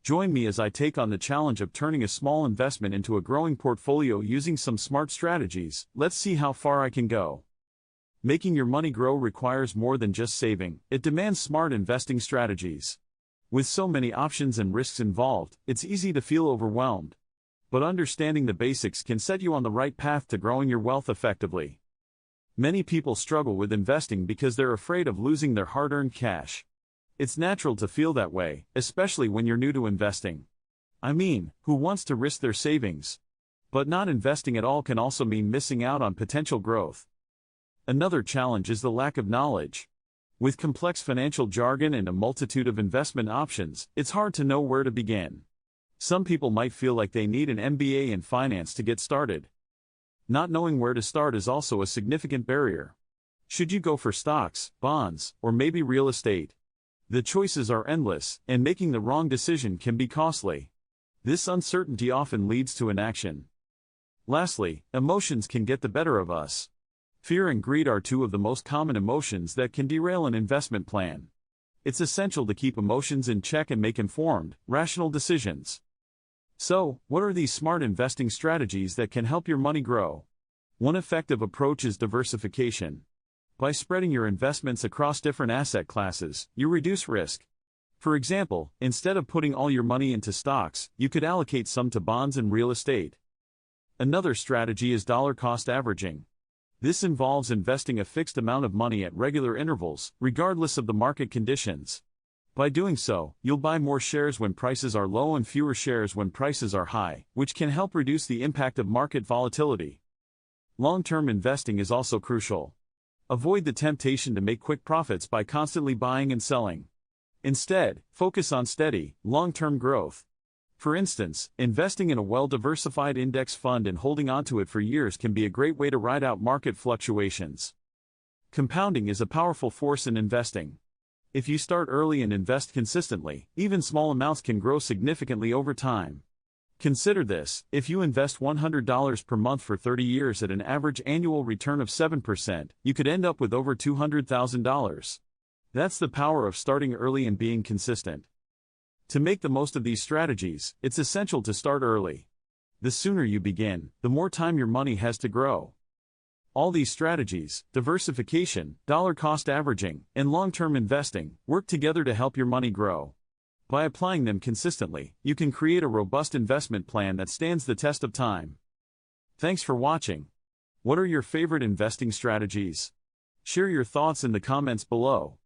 Join me as I take on the challenge of turning a small investment into a growing portfolio using some smart strategies. Let's see how far I can go. Making your money grow requires more than just saving, it demands smart investing strategies. With so many options and risks involved, it's easy to feel overwhelmed. But understanding the basics can set you on the right path to growing your wealth effectively. Many people struggle with investing because they're afraid of losing their hard-earned cash. It's natural to feel that way, especially when you're new to investing. I mean, who wants to risk their savings? But not investing at all can also mean missing out on potential growth. Another challenge is the lack of knowledge. With complex financial jargon and a multitude of investment options, it's hard to know where to begin. Some people might feel like they need an MBA in finance to get started. Not knowing where to start is also a significant barrier. Should you go for stocks, bonds, or maybe real estate? The choices are endless, and making the wrong decision can be costly. This uncertainty often leads to inaction. Lastly, emotions can get the better of us. Fear and greed are two of the most common emotions that can derail an investment plan. It's essential to keep emotions in check and make informed, rational decisions. So, what are these smart investing strategies that can help your money grow? One effective approach is diversification. By spreading your investments across different asset classes, you reduce risk. For example, instead of putting all your money into stocks, you could allocate some to bonds and real estate. Another strategy is dollar cost averaging. This involves investing a fixed amount of money at regular intervals, regardless of the market conditions. By doing so, you'll buy more shares when prices are low and fewer shares when prices are high, which can help reduce the impact of market volatility. Long-term investing is also crucial. Avoid the temptation to make quick profits by constantly buying and selling. Instead, focus on steady, long-term growth. For instance, investing in a well-diversified index fund and holding onto it for years can be a great way to ride out market fluctuations. Compounding is a powerful force in investing. If you start early and invest consistently, even small amounts can grow significantly over time. Consider this: if you invest $100 per month for 30 years at an average annual return of 7%, you could end up with over $200,000. That's the power of starting early and being consistent. To make the most of these strategies, it's essential to start early. The sooner you begin, the more time your money has to grow. All these strategies, diversification, dollar cost averaging, and long-term investing, work together to help your money grow. By applying them consistently, you can create a robust investment plan that stands the test of time. Thanks for watching. What are your favorite investing strategies? Share your thoughts in the comments below.